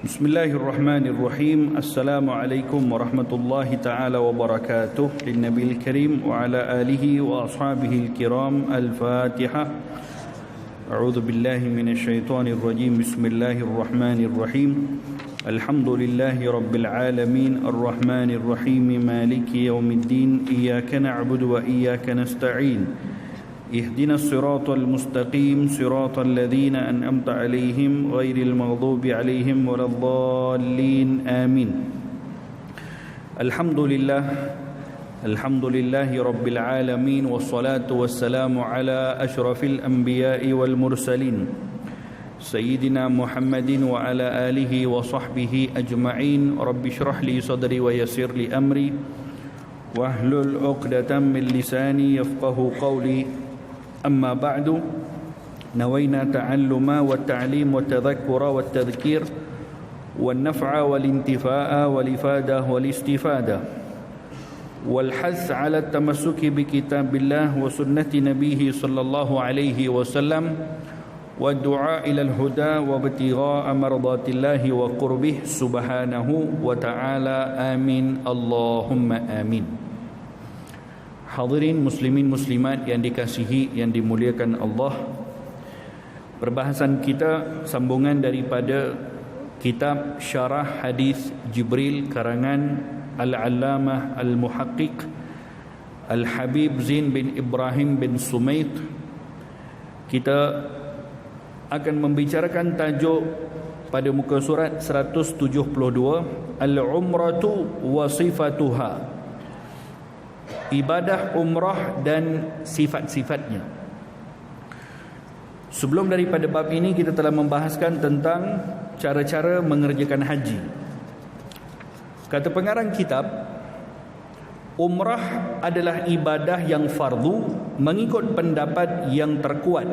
Bismillahirrahmanirrahim. Assalamualaikum warahmatullahi ta'ala wabarakatuh. Linnabil karim wa ala alihi wa ashabihi al-kiram. Al-Fatihah. A'udzu billahi minasyaitonir rajim. Bismillahirrahmanirrahim. Alhamdulillahi rabbil alamin. Arrahmanir rahim. Maliki yaumiddin. Iyyaka na'budu wa iyyaka nasta'in. اهدنا الصراط المستقيم صراط الذين أنعمت عليهم غير المغضوب عليهم ولا الضالين آمين. الحمد لله رب العالمين والصلاة والسلام على أشرف الأنبياء والمرسلين سيدنا محمد وعلى آله وصحبه أجمعين. رب اشرح لي صدري ويسر لي أمري واحلل عقدة من لساني يفقه قولي. أما بعد نوينا تعلم والتعليم والتذكر والتذكير والنفع والانتفاء والإفادة والاستفادة والحث على التمسك بكتاب الله وسنة نبيه صلى الله عليه وسلم والدعاء إلى الهدى وابتغاء مرضات الله وقربه سبحانه وتعالى آمين اللهم آمين. Hadirin muslimin muslimat yang dikasihi, yang dimuliakan Allah. Perbahasan kita sambungan daripada kitab Syarah Hadis Jibril karangan Al-Allamah Al-Muhaqqiq Al-Habib Zain bin Ibrahim bin Sumayt. Kita akan membicarakan tajuk pada muka surat 172, Al-Umratu wa Sifatuha, ibadah umrah dan sifat-sifatnya. Sebelum daripada bab ini, kita telah membahaskan tentang cara-cara mengerjakan haji. Kata pengarang kitab, umrah adalah ibadah yang fardu mengikut pendapat yang terkuat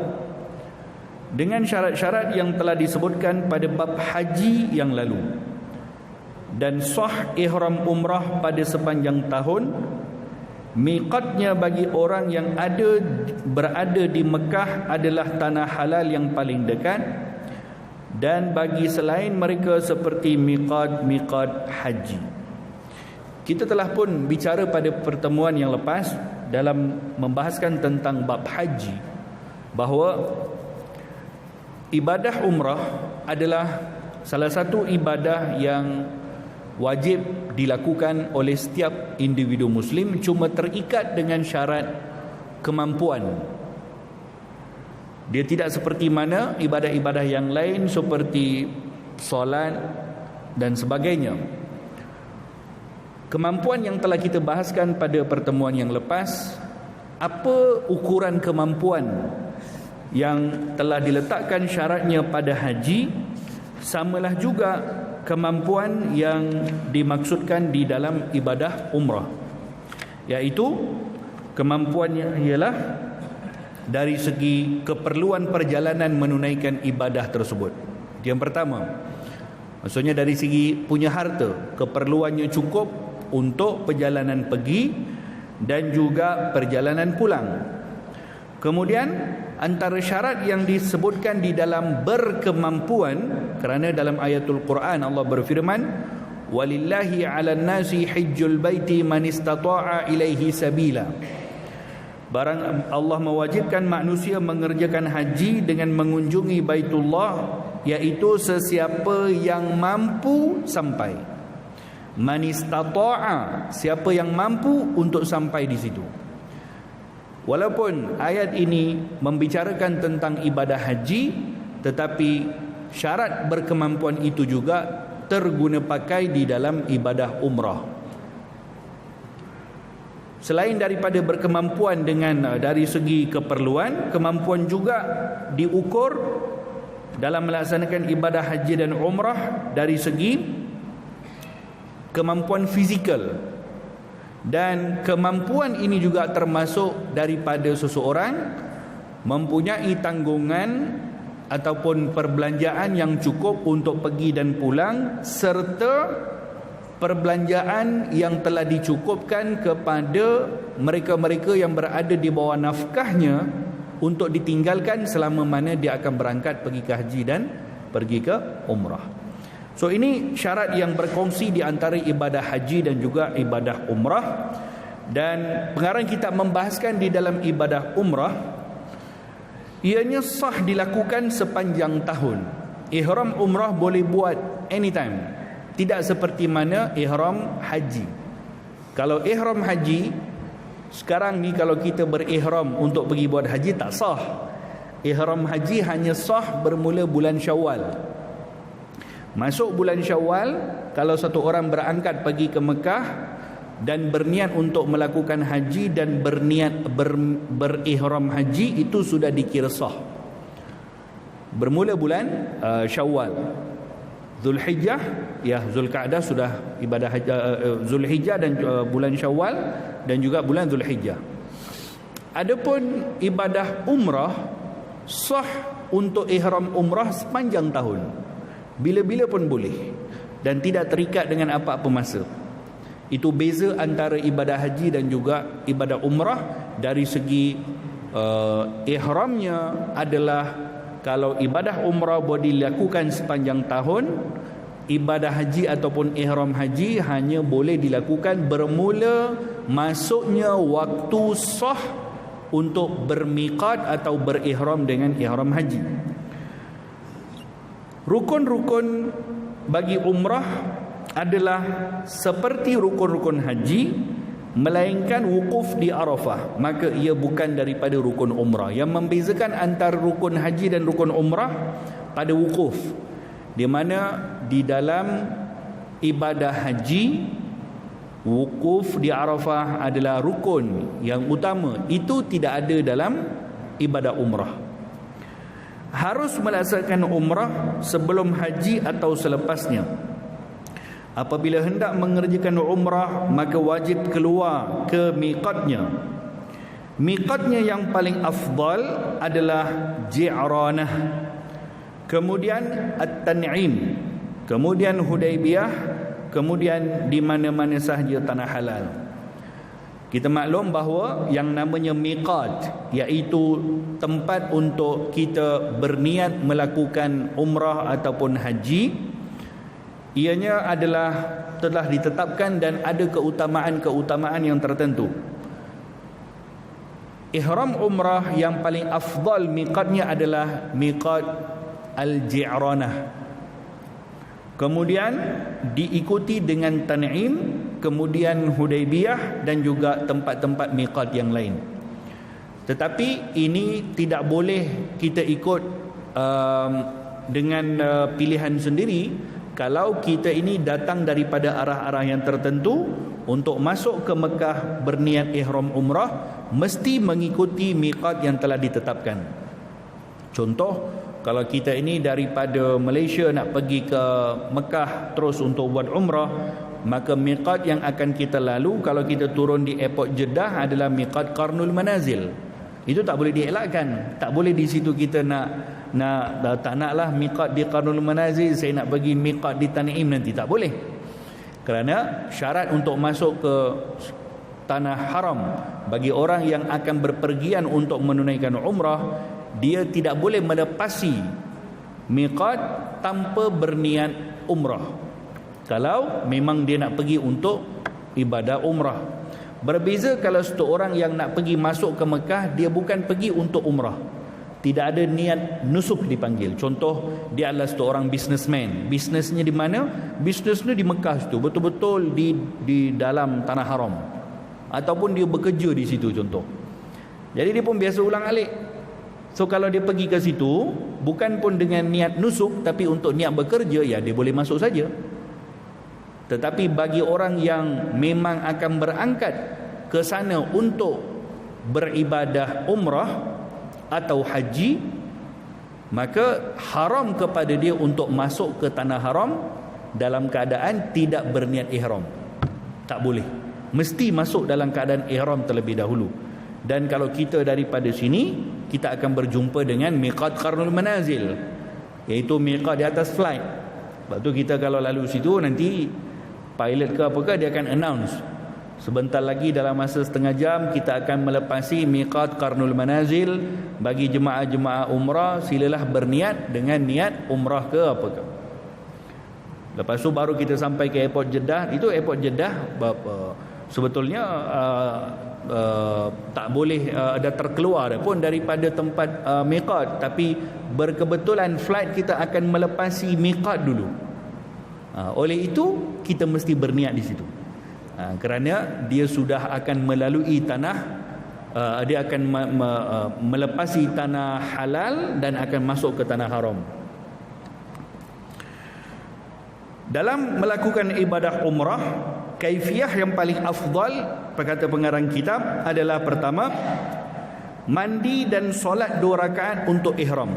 dengan syarat-syarat yang telah disebutkan pada bab haji yang lalu, dan sah ihram umrah pada sepanjang tahun. Miqatnya bagi orang yang berada di Mekah adalah tanah halal yang paling dekat, dan bagi selain mereka seperti miqat haji. Kita telah pun bicara pada pertemuan yang lepas dalam membahaskan tentang bab haji bahawa ibadah umrah adalah salah satu ibadah yang wajib dilakukan oleh setiap individu muslim, cuma terikat dengan syarat kemampuan. Dia tidak seperti mana ibadah-ibadah yang lain seperti solat dan sebagainya. Kemampuan yang telah kita bahaskan pada pertemuan yang lepas, apa ukuran kemampuan yang telah diletakkan syaratnya pada haji, samalah juga kemampuan yang dimaksudkan di dalam ibadah umrah, iaitu kemampuannya ialah dari segi keperluan perjalanan menunaikan ibadah tersebut. Yang pertama, maksudnya dari segi punya harta, keperluannya cukup untuk perjalanan pergi dan juga perjalanan pulang. Kemudian antara syarat yang disebutkan di dalam berkemampuan, kerana dalam ayatul Quran Allah berfirman, walillahi 'alan nasi hajjul baiti man istata'a ilaihi sabila. Barang Allah mewajibkan manusia mengerjakan haji dengan mengunjungi Baitullah, iaitu sesiapa yang mampu sampai. Man istata'a, siapa yang mampu untuk sampai di situ. Walaupun ayat ini membicarakan tentang ibadah haji, tetapi syarat berkemampuan itu juga terguna pakai di dalam ibadah umrah. Selain daripada berkemampuan dari segi keperluan, kemampuan juga diukur dalam melaksanakan ibadah haji dan umrah dari segi kemampuan fizikal. Dan kemampuan ini juga termasuk daripada seseorang mempunyai tanggungan ataupun perbelanjaan yang cukup untuk pergi dan pulang, serta perbelanjaan yang telah dicukupkan kepada mereka-mereka yang berada di bawah nafkahnya untuk ditinggalkan selama mana dia akan berangkat pergi ke haji dan pergi ke umrah. So ini syarat yang berkongsi di antara ibadah haji dan juga ibadah umrah. Dan pengarang kitab membahaskan di dalam ibadah umrah, ianya sah dilakukan sepanjang tahun. Ihram umrah boleh buat anytime. Tidak seperti mana ihram haji. Kalau ihram haji, sekarang ni kalau kita berihram untuk pergi buat haji, tak sah. Ihram haji hanya sah bermula bulan Syawal. Masuk bulan Syawal, kalau satu orang berangkat pergi ke Mekah dan berniat untuk melakukan haji dan berniat berihram haji, itu sudah dikira sah. Bermula bulan Syawal. Zulhijjah, ya Zulkaadah sudah ibadah haji, Zulhijjah dan bulan Syawal dan juga bulan Zulhijjah. Adapun ibadah umrah sah untuk ihram umrah sepanjang tahun. Bila-bila pun boleh dan tidak terikat dengan apa-apa masa. Itu beza antara ibadah haji dan juga ibadah umrah. Dari segi ihramnya adalah, kalau ibadah umrah boleh dilakukan sepanjang tahun, ibadah haji ataupun ihram haji hanya boleh dilakukan bermula masuknya waktu sah untuk bermiqat atau berihram dengan ihram haji. Rukun-rukun bagi umrah adalah seperti rukun-rukun haji, melainkan wukuf di Arafah, maka ia bukan daripada rukun umrah. Yang membezakan antara rukun haji dan rukun umrah pada wukuf, di mana di dalam ibadah haji wukuf di Arafah adalah rukun yang utama. Itu tidak ada dalam ibadah umrah. Harus melaksanakan umrah sebelum haji atau selepasnya. Apabila hendak mengerjakan umrah, maka wajib keluar ke miqatnya. Miqatnya yang paling afdal adalah Ji'ranah, kemudian At-Tan'im, kemudian Hudaybiyah, kemudian di mana-mana sahaja tanah halal. Kita maklum bahawa yang namanya miqat, iaitu tempat untuk kita berniat melakukan umrah ataupun haji, ianya adalah telah ditetapkan dan ada keutamaan-keutamaan yang tertentu. Ihram umrah yang paling afdal miqatnya adalah miqat Al-Ji'ranah. Kemudian diikuti dengan Tan'im, kemudian Hudaybiyah dan juga tempat-tempat miqat yang lain. Tetapi ini tidak boleh kita ikut dengan pilihan sendiri. Kalau kita ini datang daripada arah-arah yang tertentu untuk masuk ke Mekah berniat ihram umrah, mesti mengikuti miqat yang telah ditetapkan. Contoh, kalau kita ini daripada Malaysia nak pergi ke Mekah terus untuk buat umrah, maka miqat yang akan kita lalu kalau kita turun di airport Jeddah adalah miqat Qarnul Manazil. Itu tak boleh dielakkan. Tak boleh di situ kita tak naklah miqat di Qarnul Manazil, saya nak pergi miqat di Tan'im nanti. Tak boleh. Kerana syarat untuk masuk ke tanah haram bagi orang yang akan berpergian untuk menunaikan umrah, dia tidak boleh melepasi miqat tanpa berniat umrah. Kalau memang dia nak pergi untuk ibadah umrah. Berbeza kalau satu orang yang nak pergi masuk ke Mekah, dia bukan pergi untuk umrah. Tidak ada niat nusuk dipanggil. Contoh, dia adalah satu orang businessman. Bisnesnya di mana? Bisnesnya di Mekah situ, betul-betul di dalam tanah haram. Ataupun dia bekerja di situ contoh. Jadi dia pun biasa ulang alik. So kalau dia pergi ke situ bukan pun dengan niat nusuk, tapi untuk niat bekerja, ya dia boleh masuk saja. Tetapi bagi orang yang memang akan berangkat ke sana untuk beribadah umrah atau haji, maka haram kepada dia untuk masuk ke tanah haram dalam keadaan tidak berniat ihram. Tak boleh. Mesti masuk dalam keadaan ihram terlebih dahulu. Dan kalau kita daripada sini, kita akan berjumpa dengan miqat Qarnul Manazil, iaitu miqat di atas flight. Sebab tu kita kalau lalu situ nanti pilot ke apakah, dia akan announce, sebentar lagi dalam masa setengah jam kita akan melepasi miqat Qarnul Manazil. Bagi jemaah-jemaah umrah, silalah berniat dengan niat umrah ke apakah. Lepas tu baru kita sampai ke airport Jeddah. Itu airport Jeddah sebetulnya tak boleh ada terkeluar pun daripada tempat miqat, tapi berkebetulan flight kita akan melepasi miqat dulu. Oleh itu kita mesti berniat di situ. Kerana dia sudah akan melalui tanah, dia akan melepasi tanah halal dan akan masuk ke tanah haram. Dalam melakukan ibadah umrah, kaifiyah yang paling afdal, berkata pengarang kitab, adalah pertama, mandi dan solat 2 rakaat untuk ihram.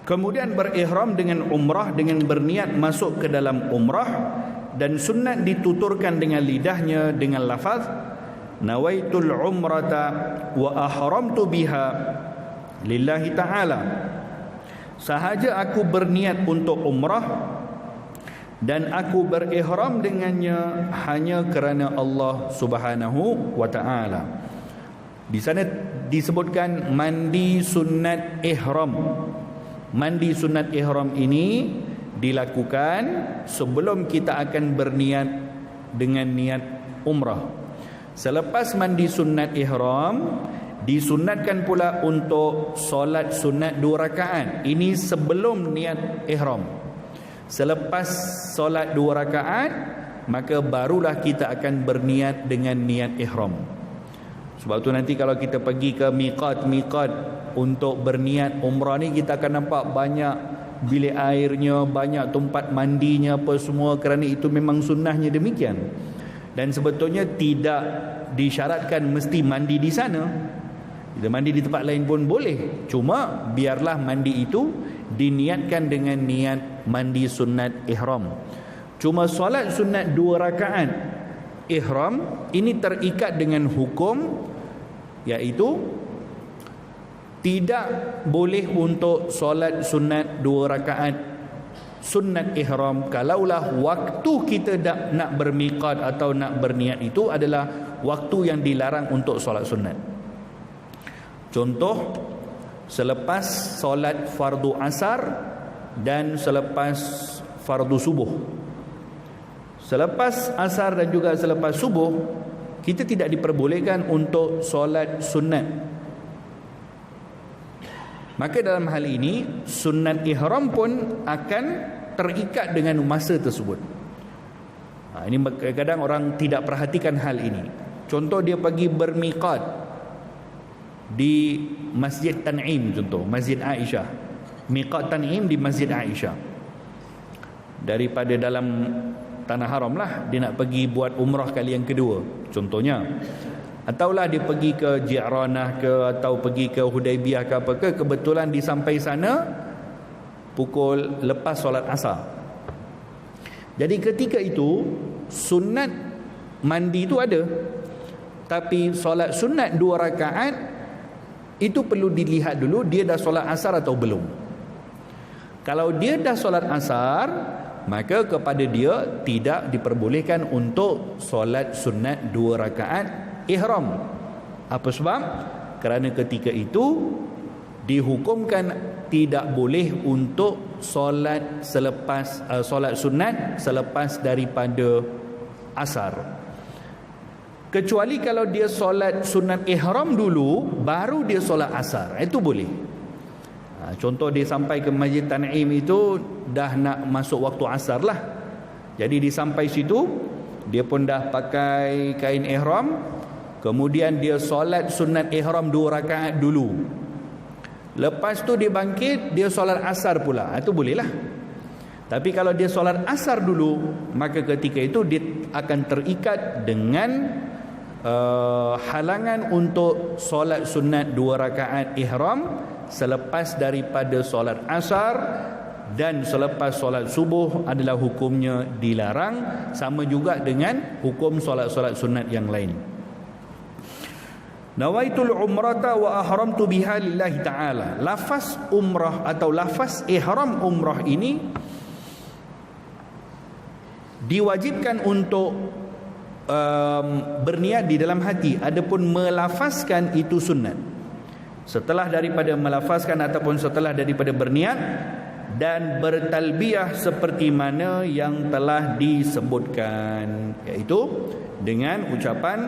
Kemudian berihram dengan umrah dengan berniat masuk ke dalam umrah, dan sunat dituturkan dengan lidahnya dengan lafaz nawaitul umrata wa ahramtu biha lillahi ta'ala. Sahaja aku berniat untuk umrah dan aku berihram dengannya hanya kerana Allah Subhanahu wa ta'ala. Di sana disebutkan mandi sunat ihram. Mandi sunat ihram ini dilakukan sebelum kita akan berniat dengan niat umrah. Selepas mandi sunat ihram, disunatkan pula untuk solat sunat 2 rakaat. Ini sebelum niat ihram. Selepas solat 2 rakaat, maka barulah kita akan berniat dengan niat ihram. Sebab tu nanti kalau kita pergi ke miqat untuk berniat umrah ni, kita akan nampak banyak bilik airnya, banyak tempat mandinya apa semua, kerana itu memang sunnahnya demikian. Dan sebetulnya tidak disyaratkan mesti mandi di sana. Kita mandi di tempat lain pun boleh. Cuma biarlah mandi itu diniatkan dengan niat mandi sunat ihram. Cuma solat sunat 2 rakaat ihram ini terikat dengan hukum, iaitu tidak boleh untuk solat sunat 2 rakaat sunat ihram kalaulah waktu kita nak bermiqat atau nak berniat itu adalah waktu yang dilarang untuk solat sunat. Contoh, selepas solat fardu asar dan selepas fardu subuh. Selepas asar dan juga selepas subuh, kita tidak diperbolehkan untuk solat sunat. Maka dalam hal ini sunat ihram pun akan terikat dengan masa tersebut. Ini kadang-kadang orang tidak perhatikan hal ini. Contoh, dia pergi bermiqat di Masjid Tan'im, contoh Masjid Aisyah. Miqat Tan'im di Masjid Aisyah. Daripada dalam tanah haram lah, dia nak pergi buat umrah kali yang kedua contohnya. Ataulah dia pergi ke Ji'ranah ke, atau pergi ke Hudaibiyah ke apa ke, kebetulan dia sampai sana pukul lepas solat asar. Jadi ketika itu sunat mandi itu ada, tapi solat sunat 2 rakaat itu perlu dilihat dulu dia dah solat asar atau belum. Kalau dia dah solat asar, maka kepada dia tidak diperbolehkan untuk solat sunat 2 rakaat ihram. Apa sebab? Kerana ketika itu dihukumkan tidak boleh untuk solat selepas solat sunat selepas daripada asar. Kecuali kalau dia solat sunat ihram dulu baru dia solat asar, itu boleh. Contoh, dia sampai ke Masjid Tan'im itu dah nak masuk waktu asar lah. Jadi dia sampai situ, dia pun dah pakai kain ihram. Kemudian dia solat sunat ihram 2 rakaat dulu. Lepas tu dia bangkit, dia solat asar pula. Itu bolehlah. Tapi kalau dia solat asar dulu, maka ketika itu dia akan terikat dengan halangan untuk solat sunat 2 rakaat ihram selepas daripada solat asar, dan selepas solat subuh adalah hukumnya dilarang, sama juga dengan hukum solat-solat sunat yang lain. Nawaitul umrata wa ahramtu biha lillahi ta'ala. Lafaz umrah atau lafaz ihram umrah ini diwajibkan untuk berniat di dalam hati, adapun melafazkan itu sunat. Setelah daripada melafazkan ataupun setelah daripada berniat, dan bertalbiyah seperti mana yang telah disebutkan, iaitu dengan ucapan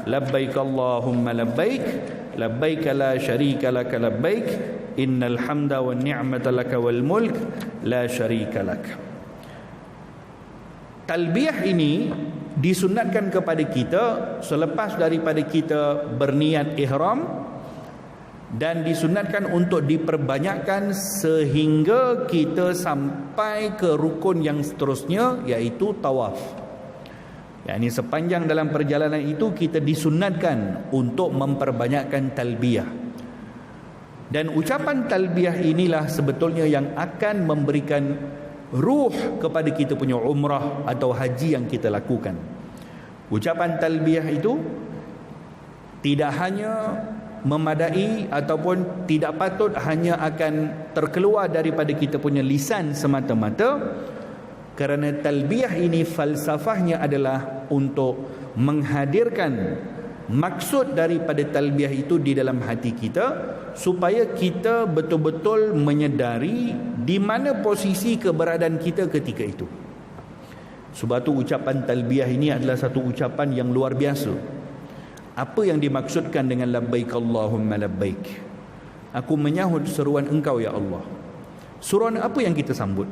labbaik Allahumma labbaik, labbaik la syarika lak labbaik, innal hamda wan ni'mata lak wal mulk la syarika lak. Talbiyah ini disunatkan kepada kita selepas daripada kita berniat ihram, dan disunatkan untuk diperbanyakkan sehingga kita sampai ke rukun yang seterusnya, iaitu tawaf. Yani sepanjang dalam perjalanan itu kita disunatkan untuk memperbanyakkan talbiyah. Dan ucapan talbiyah inilah sebetulnya yang akan memberikan ruh kepada kita punya umrah atau haji yang kita lakukan. Ucapan talbiyah itu tidak hanya memadai ataupun tidak patut hanya akan terkeluar daripada kita punya lisan semata-mata, kerana talbiyah ini falsafahnya adalah untuk menghadirkan maksud daripada talbiyah itu di dalam hati kita, supaya kita betul-betul menyedari di mana posisi keberadaan kita ketika itu. Sebab tu ucapan talbiyah ini adalah satu ucapan yang luar biasa. Apa yang dimaksudkan dengan labbaik Allahumma labbaik? Aku menyahut seruan engkau ya Allah. Seruan apa yang kita sambut?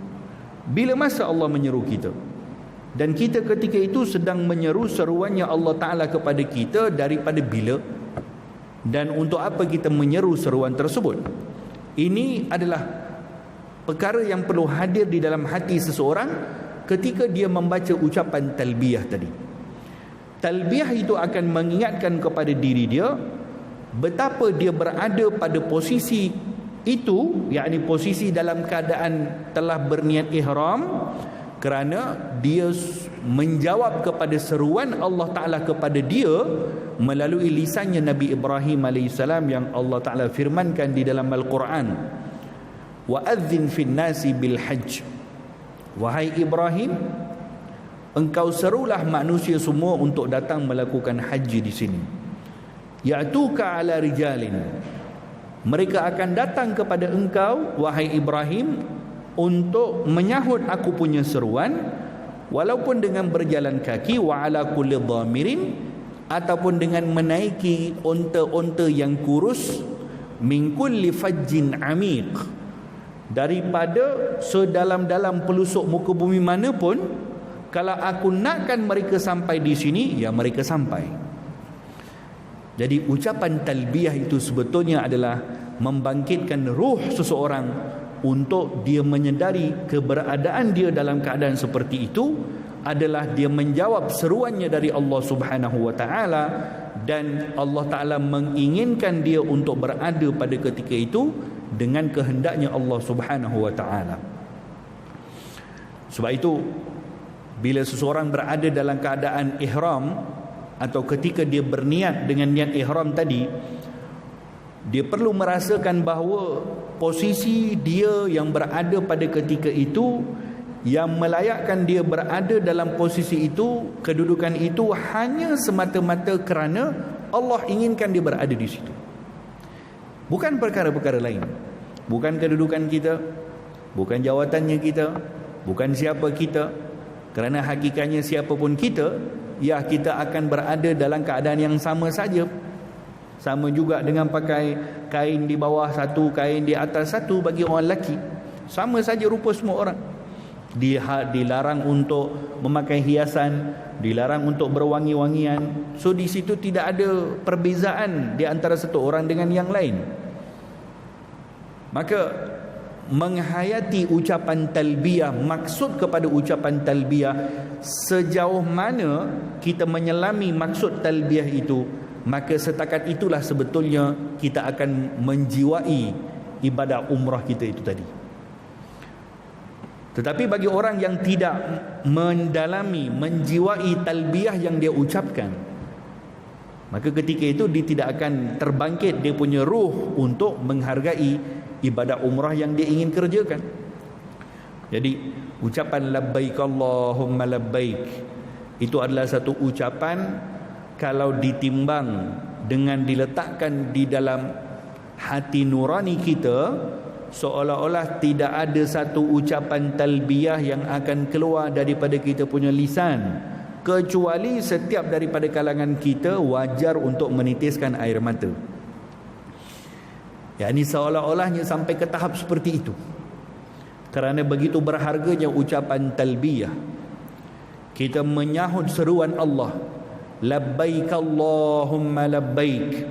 Bila masa Allah menyeru kita? Dan kita ketika itu sedang menyeru seruannya Allah Ta'ala kepada kita daripada bila? Dan untuk apa kita menyeru seruan tersebut? Ini adalah perkara yang perlu hadir di dalam hati seseorang ketika dia membaca ucapan talbiyah tadi. Talbiyah itu akan mengingatkan kepada diri dia betapa dia berada pada posisi itu, yakni posisi dalam keadaan telah berniat ihram, kerana dia menjawab kepada seruan Allah Ta'ala kepada dia melalui lisannya Nabi Ibrahim AS yang Allah Ta'ala firmankan di dalam Al-Quran, wa adzin fin nasi bil hajj, wahai Ibrahim, engkau serulah manusia semua untuk datang melakukan haji di sini. Ya'tuka ala rijalin, mereka akan datang kepada engkau wahai Ibrahim untuk menyahut aku punya seruan, walaupun dengan berjalan kaki, wa ala kulli dhamirin, ataupun dengan menaiki unta-unta yang kurus, min kulli fajjin amiq, daripada sedalam-dalam pelusuk muka bumi mana pun. Kalau aku nakkan mereka sampai di sini, ya mereka sampai. Jadi ucapan talbiyah itu sebetulnya adalah membangkitkan ruh seseorang untuk dia menyedari keberadaan dia dalam keadaan seperti itu adalah dia menjawab seruannya dari Allah Subhanahu wa Ta'ala, dan Allah Ta'ala menginginkan dia untuk berada pada ketika itu dengan kehendaknya Allah Subhanahu wa Ta'ala. Sebab itu bila seseorang berada dalam keadaan ihram atau ketika dia berniat dengan niat ihram tadi, dia perlu merasakan bahawa posisi dia yang berada pada ketika itu, yang melayakkan dia berada dalam posisi itu, kedudukan itu hanya semata-mata kerana Allah inginkan dia berada di situ. Bukan perkara-perkara lain. Bukan kedudukan kita, bukan jawatannya kita, bukan siapa kita. Kerana hakikatnya siapapun kita, ya kita akan berada dalam keadaan yang sama saja. Sama juga dengan pakai kain di bawah satu, kain di atas satu bagi orang lelaki. Sama saja rupa semua orang. Dilarang untuk memakai hiasan, dilarang untuk berwangi-wangian. So di situ tidak ada perbezaan di antara satu orang dengan yang lain. Maka menghayati ucapan talbiyah, maksud kepada ucapan talbiyah, sejauh mana kita menyelami maksud talbiyah itu, maka setakat itulah sebetulnya kita akan menjiwai ibadah umrah kita itu tadi. Tetapi bagi orang yang tidak mendalami, menjiwai talbiyah yang dia ucapkan, maka ketika itu dia tidak akan terbangkit dia punya ruh untuk menghargai ibadah umrah yang dia ingin kerjakan. Jadi ucapan labbaik Allahumma labbaik itu adalah satu ucapan kalau ditimbang dengan diletakkan di dalam hati nurani kita, seolah-olah tidak ada satu ucapan talbiyah yang akan keluar daripada kita punya lisan, kecuali setiap daripada kalangan kita wajar untuk menitiskan air mata. Ya, ini seolah-olahnya sampai ke tahap seperti itu. Kerana begitu berharganya ucapan talbiyah. Kita menyahut seruan Allah, labbaik Allahumma labbaik,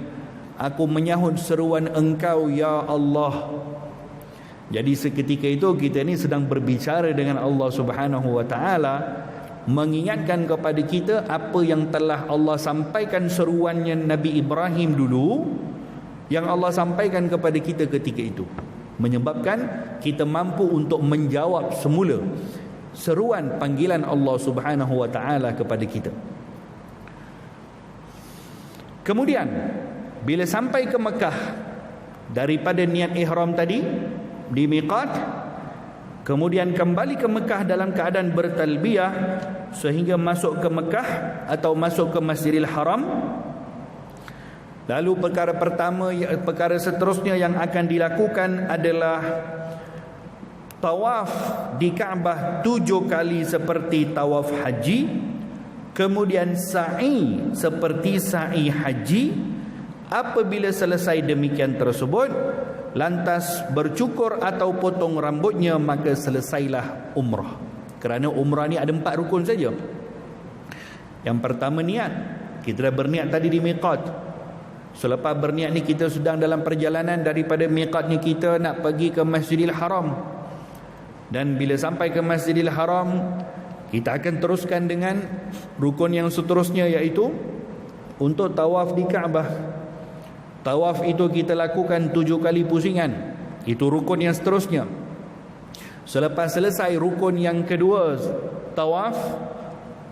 aku menyahut seruan Engkau ya Allah. Jadi seketika itu kita ni sedang berbicara dengan Allah Subhanahu wa taala, mengingatkan kepada kita apa yang telah Allah sampaikan seruannya Nabi Ibrahim dulu, yang Allah sampaikan kepada kita ketika itu, menyebabkan kita mampu untuk menjawab semula seruan panggilan Allah Subhanahu wa taala kepada kita. Kemudian bila sampai ke Mekah, daripada niat ihram tadi di miqat, kemudian kembali ke Mekah dalam keadaan bertalbiyah sehingga masuk ke Mekah atau masuk ke Masjidil Haram. Lalu perkara seterusnya yang akan dilakukan adalah tawaf di Kaabah 7 kali seperti tawaf haji, kemudian sa'i seperti sa'i haji. Apabila selesai demikian tersebut, lantas bercukur atau potong rambutnya, maka selesailah umrah. Kerana umrah ni ada 4 rukun saja. Yang pertama niat. Kita dah berniat tadi di miqat. Selepas berniat ni kita sedang dalam perjalanan daripada miqat ni, kita nak pergi ke Masjidil Haram. Dan bila sampai ke Masjidil Haram, kita akan teruskan dengan rukun yang seterusnya, iaitu untuk tawaf di Kaabah. Tawaf itu kita lakukan 7 kali pusingan. Itu rukun yang seterusnya. Selepas selesai rukun yang kedua, tawaf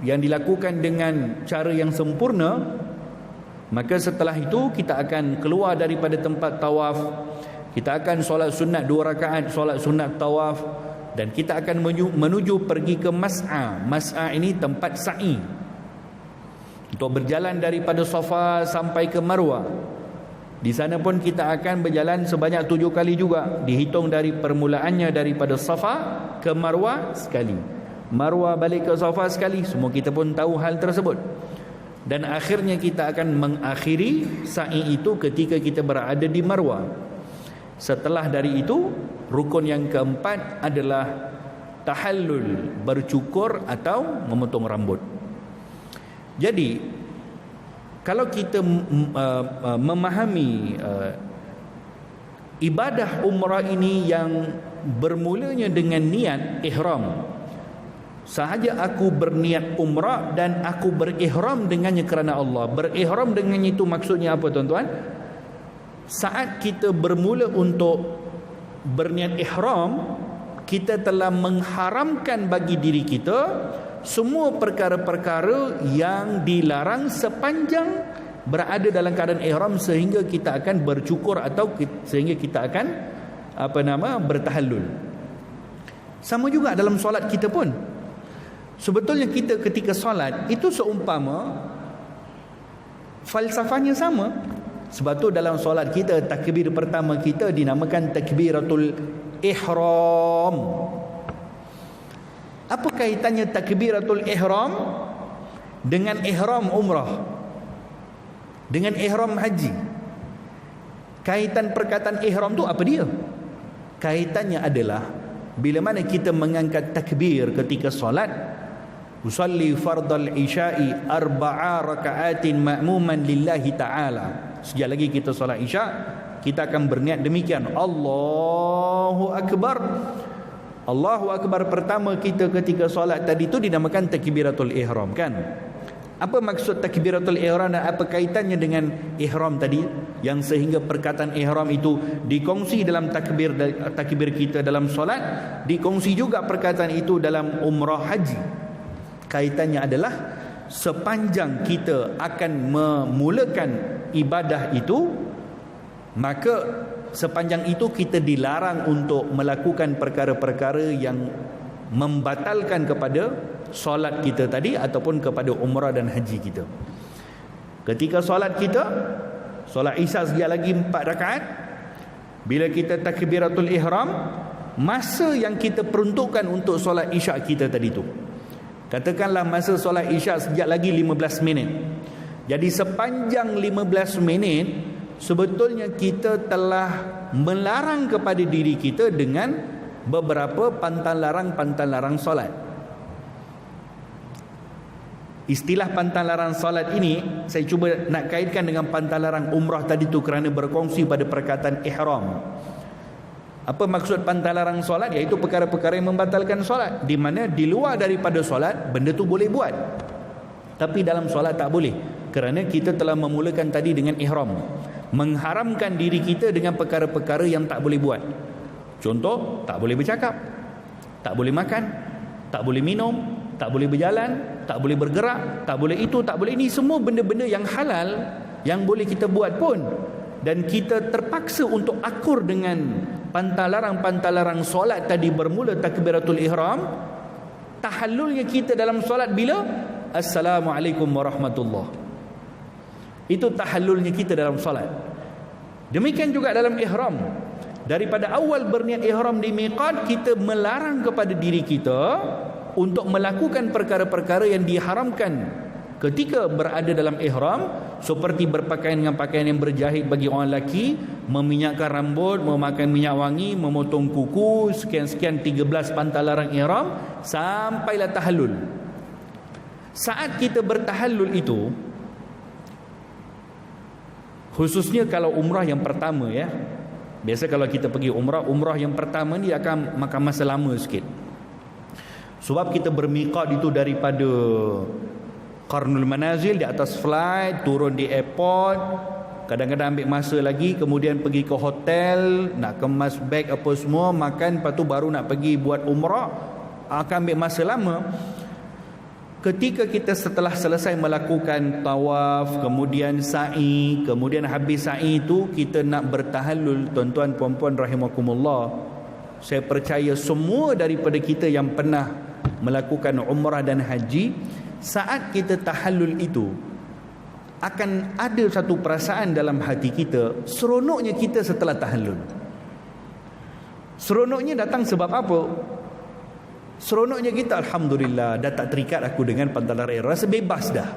yang dilakukan dengan cara yang sempurna, maka setelah itu kita akan keluar daripada tempat tawaf. Kita akan solat sunat 2 rakaat, solat sunat tawaf, dan kita akan menuju pergi ke Mas'a. Mas'a ini tempat sa'i, untuk berjalan daripada Safa sampai ke Marwah. Di sana pun kita akan berjalan sebanyak 7 kali juga, dihitung dari permulaannya daripada Safa ke Marwah sekali, Marwah balik ke Safa sekali. Semua kita pun tahu hal tersebut. Dan akhirnya kita akan mengakhiri sa'i itu ketika kita berada di Marwah. Setelah dari itu, rukun yang keempat adalah tahallul, bercukur atau memotong rambut. Jadi kalau kita memahami ibadah umrah ini yang bermulanya dengan niat ihram, sahaja aku berniat umrah dan aku berihram dengannya kerana Allah. Berihram dengannya itu maksudnya apa, tuan-tuan? Saat kita bermula untuk berniat ihram, kita telah mengharamkan bagi diri kita semua perkara-perkara yang dilarang sepanjang berada dalam keadaan ihram, sehingga kita akan bercukur atau sehingga kita akan bertahallul. Sama juga dalam solat kita pun. Sebetulnya kita ketika solat itu seumpama falsafahnya sama. Sebab tu dalam solat kita, takbir pertama kita dinamakan takbiratul ihram. Apa kaitannya takbiratul ihram dengan ihram umrah, dengan ihram haji? Kaitan perkataan ihram tu apa dia? Kaitannya adalah bila mana kita mengangkat takbir ketika solat, usalli fardal isya'i 4 raka'atin ma'muman lillahi ta'ala. Sekejap lagi kita solat isya', kita akan berniat demikian, Allahu Akbar. Allahu Akbar pertama kita ketika solat tadi tu dinamakan takbiratul ihram, kan? Apa maksud takbiratul ihram dan apa kaitannya dengan ihram tadi, yang sehingga perkataan ihram itu dikongsi dalam takbir kita dalam solat, dikongsi juga perkataan itu dalam umrah haji. Kaitannya adalah sepanjang kita akan memulakan ibadah itu, maka sepanjang itu kita dilarang untuk melakukan perkara-perkara yang membatalkan kepada solat kita tadi ataupun kepada umrah dan haji kita. Ketika solat kita, solat Isya sekejap lagi 4 rakaat, bila kita takbiratul ihram, masa yang kita peruntukkan untuk solat Isya kita tadi tu, katakanlah masa solat Isya sekejap lagi 15 minit. Jadi sepanjang 15 minit sebetulnya kita telah melarang kepada diri kita dengan beberapa pantang larang solat. Istilah pantang larang solat ini saya cuba nak kaitkan dengan pantang larang umrah tadi tu kerana berkongsi pada perkataan ihram. Apa maksud pantang larang solat? Iaitu perkara-perkara yang membatalkan solat, di mana di luar daripada solat benda tu boleh buat, tapi dalam solat tak boleh, kerana kita telah memulakan tadi dengan ihram, mengharamkan diri kita dengan perkara-perkara yang tak boleh buat. Contoh, tak boleh bercakap, tak boleh makan, tak boleh minum, tak boleh berjalan, tak boleh bergerak, tak boleh itu, tak boleh ini. Semua benda-benda yang halal yang boleh kita buat pun, dan kita terpaksa untuk akur dengan pantang larang solat tadi bermula takbiratul ihram. Tahallulnya kita dalam solat bila? Assalamualaikum warahmatullahi. Itu tahallulnya kita dalam solat. Demikian juga dalam ihram. Daripada awal berniat ihram di miqat, kita melarang kepada diri kita untuk melakukan perkara-perkara yang diharamkan ketika berada dalam ihram, seperti berpakaian dengan pakaian yang berjahit bagi orang lelaki, meminyakkan rambut, memakan minyak wangi, memotong kuku, sekian-sekian 13 pantang larang ihram, sampailah tahallul. Saat kita bertahallul itu, khususnya kalau umrah yang pertama ya, biasa kalau kita pergi umrah yang pertama ni akan makan masa lama sikit. Sebab kita bermiqat itu daripada Qarnul Manazil, di atas flight, turun di airport, kadang-kadang ambil masa lagi, kemudian pergi ke hotel, nak kemas beg apa semua, makan, lepas tu baru nak pergi buat umrah, akan ambil masa lama. Ketika kita setelah selesai melakukan tawaf, kemudian sa'i, kemudian habis sa'i itu kita nak bertahallul, tuan-tuan puan-puan rahimakumullah, saya percaya semua daripada kita yang pernah melakukan umrah dan haji, saat kita tahallul itu akan ada satu perasaan dalam hati kita, seronoknya kita setelah tahallul. Seronoknya datang sebab apa? Seronoknya kita, alhamdulillah, dah tak terikat aku dengan pantang larang, rasa bebas dah.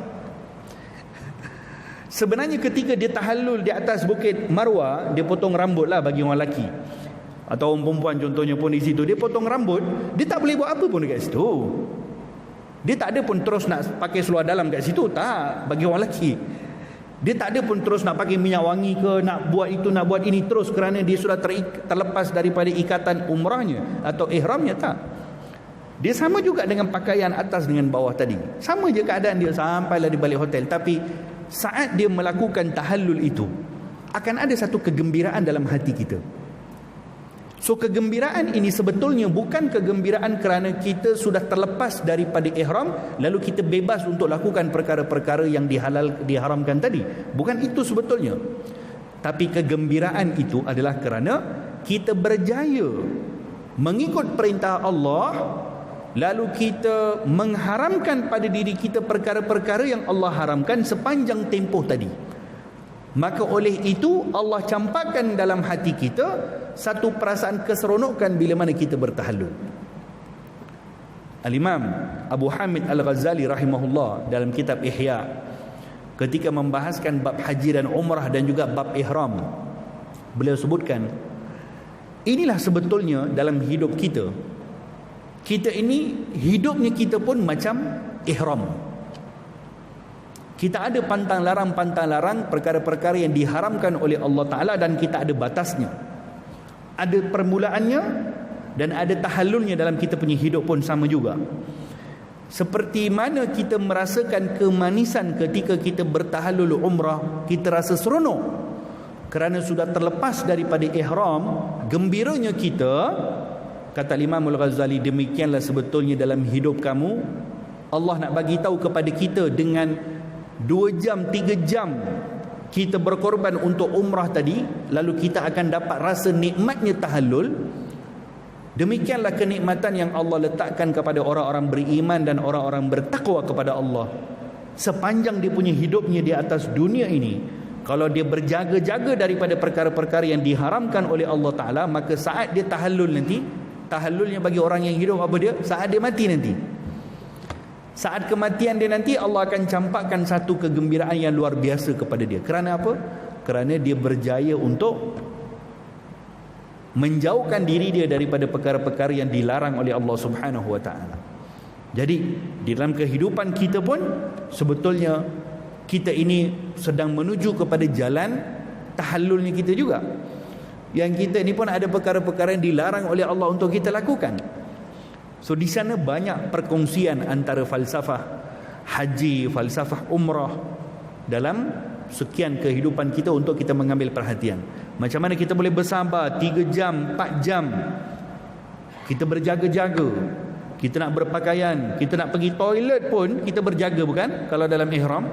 Sebenarnya ketika dia tahallul di atas bukit Marwah, dia potong rambut lah bagi orang lelaki, atau orang perempuan contohnya pun di situ, dia potong rambut, dia tak boleh buat apa pun dekat situ. Dia tak ada pun terus nak pakai seluar dalam kat situ, tak, bagi orang lelaki. Dia tak ada pun terus nak pakai minyak wangi ke, nak buat itu, nak buat ini terus, kerana dia sudah terlepas daripada ikatan umrahnya atau ihramnya, tak. Dia sama juga dengan pakaian atas dengan bawah tadi, sama je keadaan dia sampailah di balik hotel. Tapi saat dia melakukan tahallul itu, akan ada satu kegembiraan dalam hati kita. So kegembiraan ini sebetulnya bukan kegembiraan kerana kita sudah terlepas daripada ihram, lalu kita bebas untuk lakukan perkara-perkara yang diharamkan tadi. Bukan itu sebetulnya. Tapi kegembiraan itu adalah kerana kita berjaya mengikut perintah Allah, lalu kita mengharamkan pada diri kita perkara-perkara yang Allah haramkan sepanjang tempoh tadi. Maka oleh itu Allah campakkan dalam hati kita satu perasaan keseronokan bila mana kita bertahallul. Al-Imam Abu Hamid Al-Ghazali rahimahullah dalam kitab Ihya, ketika membahaskan bab haji dan umrah dan juga bab ihram, beliau sebutkan, inilah sebetulnya dalam hidup kita. Kita ini, hidupnya kita pun macam ihram. Kita ada pantang larang perkara-perkara yang diharamkan oleh Allah Ta'ala, dan kita ada batasnya. Ada permulaannya dan ada tahallulnya dalam kita punya hidup pun sama juga. Seperti mana kita merasakan kemanisan ketika kita bertahallul umrah, kita rasa seronok kerana sudah terlepas daripada ihram, gembiranya kita. Kata Imam Al-Ghazali, demikianlah sebetulnya dalam hidup kamu. Allah nak bagi tahu kepada kita dengan 2 jam, 3 jam kita berkorban untuk umrah tadi, lalu kita akan dapat rasa nikmatnya tahallul. Demikianlah kenikmatan yang Allah letakkan kepada orang-orang beriman dan orang-orang bertakwa kepada Allah. Sepanjang dia punya hidupnya di atas dunia ini, kalau dia berjaga-jaga daripada perkara-perkara yang diharamkan oleh Allah Ta'ala, maka saat dia tahallul nanti, tahallulnya bagi orang yang hidup apa dia? Saat dia mati nanti, saat kematian dia nanti, Allah akan campakkan satu kegembiraan yang luar biasa kepada dia. Kerana apa? Kerana dia berjaya untuk menjauhkan diri dia daripada perkara-perkara yang dilarang oleh Allah Subhanahu wa taala. Jadi di dalam kehidupan kita pun sebetulnya kita ini sedang menuju kepada jalan tahallulnya kita juga. Yang kita ini pun ada perkara-perkara yang dilarang oleh Allah untuk kita lakukan. So di sana banyak perkongsian antara falsafah haji, falsafah umrah dalam sekian kehidupan kita untuk kita mengambil perhatian. Macam mana kita boleh bersabar 3 jam, 4 jam, kita berjaga-jaga, kita nak berpakaian, kita nak pergi toilet pun kita berjaga, bukan? Kalau dalam ihram,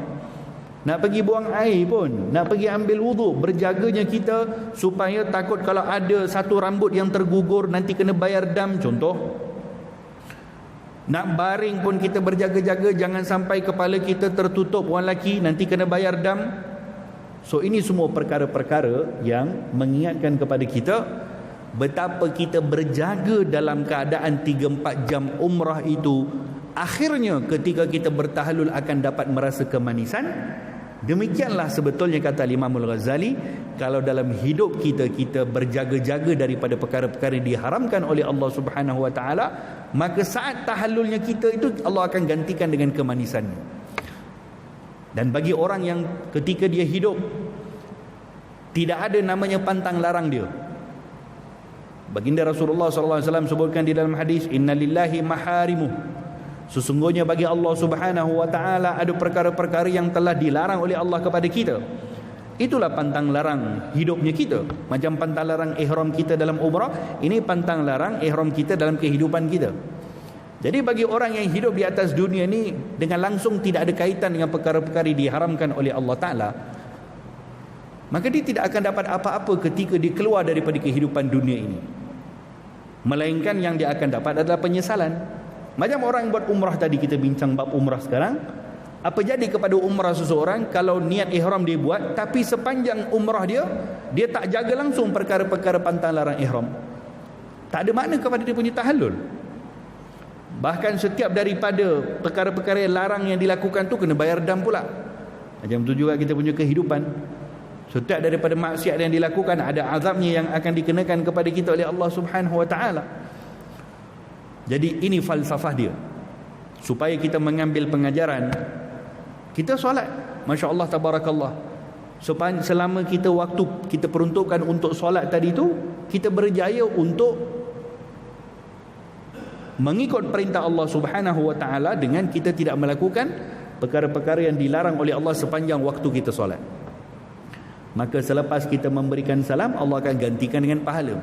nak pergi buang air pun, nak pergi ambil wuduk, berjaganya kita supaya takut kalau ada satu rambut yang tergugur nanti kena bayar dam, contoh. Nak baring pun kita berjaga-jaga, jangan sampai kepala kita tertutup orang lelaki, nanti kena bayar dam. So ini semua perkara-perkara yang mengingatkan kepada kita betapa kita berjaga dalam keadaan 3-4 jam umrah itu, akhirnya ketika kita bertahallul akan dapat merasa kemanisan. Demikianlah sebetulnya kata Imam Al-Ghazali, kalau dalam hidup kita, kita berjaga-jaga daripada perkara-perkara yang diharamkan oleh Allah Subhanahu wa taala, maka saat tahallulnya kita itu Allah akan gantikan dengan kemanisannya. Dan bagi orang yang ketika dia hidup tidak ada namanya pantang larang dia, baginda Rasulullah sallallahu alaihi wasallam sebutkan di dalam hadis, innalillahi maharimuh, sesungguhnya bagi Allah Subhanahu wa taala ada perkara-perkara yang telah dilarang oleh Allah kepada kita. Itulah pantang larang hidupnya kita. Macam pantang larang ihram kita dalam umrah, ini pantang larang ihram kita dalam kehidupan kita. Jadi bagi orang yang hidup di atas dunia ni dengan langsung tidak ada kaitan dengan perkara-perkara diharamkan oleh Allah Ta'ala, maka dia tidak akan dapat apa-apa ketika dia keluar daripada kehidupan dunia ini, melainkan yang dia akan dapat adalah penyesalan. Macam orang buat umrah tadi, kita bincang bab umrah sekarang. Apa jadi kepada umrah seseorang kalau niat ihram dia buat, tapi sepanjang umrah dia tak jaga langsung perkara-perkara pantang larang ihram? Tak ada makna kepada dia punya tahallul. Bahkan setiap daripada perkara-perkara yang larang yang dilakukan tu kena bayar dam pula. Macam tu juga kita punya kehidupan. Setiap daripada maksiat yang dilakukan ada azabnya yang akan dikenakan kepada kita oleh Allah Subhanahu wa taala. Jadi ini falsafah dia, supaya kita mengambil pengajaran. Kita solat, Masya Allah, Tabarakallah, selama kita waktu kita peruntukkan untuk solat tadi tu, kita berjaya untuk mengikut perintah Allah Subhanahu wa taala dengan kita tidak melakukan perkara-perkara yang dilarang oleh Allah sepanjang waktu kita solat. Maka selepas kita memberikan salam, Allah akan gantikan dengan pahala.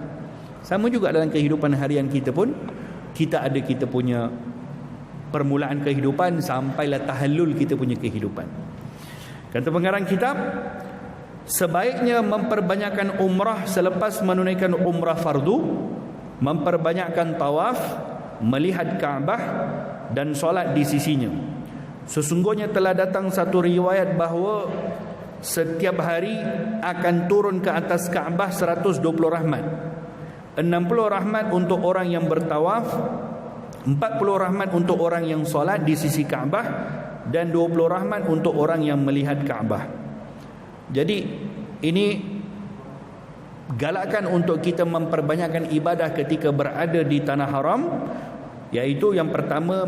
Sama juga dalam kehidupan harian kita pun, kita ada kita punya permulaan kehidupan sampailah tahallul kita punya kehidupan. Kata pengarang kitab, sebaiknya memperbanyakkan umrah selepas menunaikan umrah fardu, memperbanyakkan tawaf, melihat Kaabah dan solat di sisinya. Sesungguhnya telah datang satu riwayat bahawa setiap hari akan turun ke atas Kaabah 120 rahmat. 60 rahmat untuk orang yang bertawaf, 40 rahmat untuk orang yang solat di sisi Kaabah, dan 20 rahmat untuk orang yang melihat Kaabah. Jadi ini galakkan untuk kita memperbanyakkan ibadah ketika berada di tanah haram, iaitu yang pertama,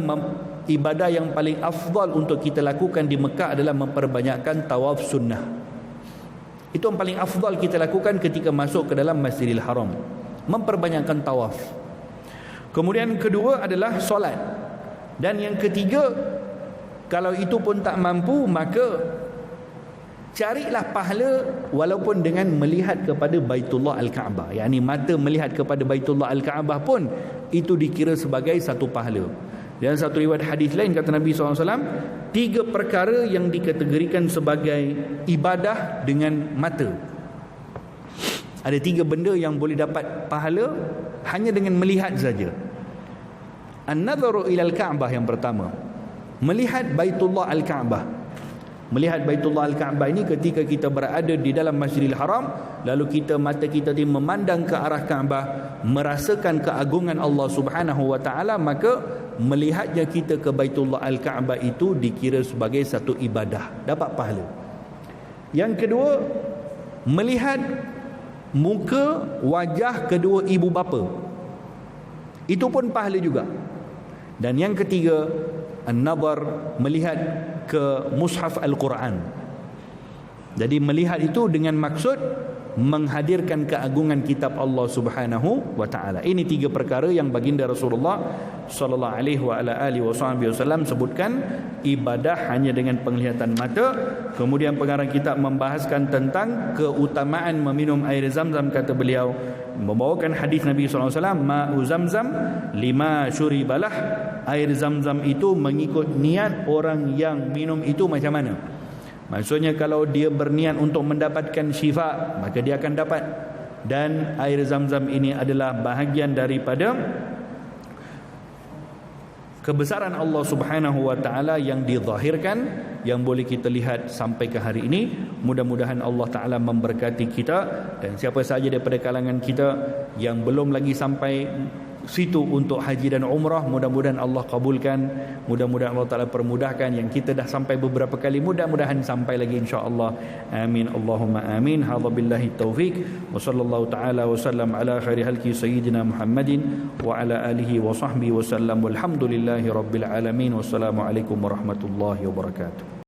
ibadah yang paling afdal untuk kita lakukan di Mekah adalah memperbanyakkan tawaf sunnah. Itu yang paling afdal kita lakukan ketika masuk ke dalam Masjidil Haram, memperbanyakkan tawaf. Kemudian kedua adalah solat. Dan yang ketiga, kalau itu pun tak mampu, maka carilah pahala walaupun dengan melihat kepada Baitullah Al-Kaabah. Yakni mata melihat kepada Baitullah Al-Kaabah pun itu dikira sebagai satu pahala. Dan satu riwayat hadis lain kata Nabi SAW, 3 perkara yang dikategorikan sebagai ibadah dengan mata. Ada 3 benda yang boleh dapat pahala hanya dengan melihat saja. An-nadharu ilal Ka'bah yang pertama, melihat Baitullah Al-Ka'bah. Melihat Baitullah Al-Ka'bah ini ketika kita berada di dalam Masjidil Haram, lalu mata kita memandang ke arah Ka'bah, merasakan keagungan Allah Subhanahu wa taala, maka melihatnya kita ke Baitullah Al-Ka'bah itu dikira sebagai satu ibadah, dapat pahala. Yang kedua, melihat muka wajah kedua ibu bapa, itu pun pahala juga. Dan yang ketiga, an-nazar, melihat ke mushaf Al-Quran. Jadi melihat itu dengan maksud menghadirkan keagungan kitab Allah Subhanahu wa taala. Ini 3 perkara yang baginda Rasulullah sallallahu alaihi wasallam sebutkan ibadah hanya dengan penglihatan mata. Kemudian pengarang kitab membahaskan tentang keutamaan meminum air Zam-Zam. Kata beliau, membawakan hadis Nabi sallallahu alaihi wasallam, ma'u Zamzam lima syuribalah, air Zam-Zam itu mengikut niat orang yang minum itu macam mana. Maksudnya kalau dia berniat untuk mendapatkan syifa, maka dia akan dapat. Dan air Zam-Zam ini adalah bahagian daripada kebesaran Allah Subhanahu wa taala yang dizahirkan, yang boleh kita lihat sampai ke hari ini. Mudah-mudahan Allah taala memberkati kita, dan siapa sahaja daripada kalangan kita yang belum lagi sampai situ untuk haji dan umrah, mudah-mudahan Allah kabulkan, mudah-mudahan Allah taala permudahkan. Yang kita dah sampai beberapa kali, mudah-mudahan sampai lagi insya-Allah. Amin Allahumma amin. Hadza billahi taufik wa sallallahu taala wa sallam ala khairi halqi sayyidina Muhammadin wa ala alihi wa sahbihi wa sallam. Walhamdulillahi rabbil alamin. Wassalamu alaikum warahmatullahi wabarakatuh.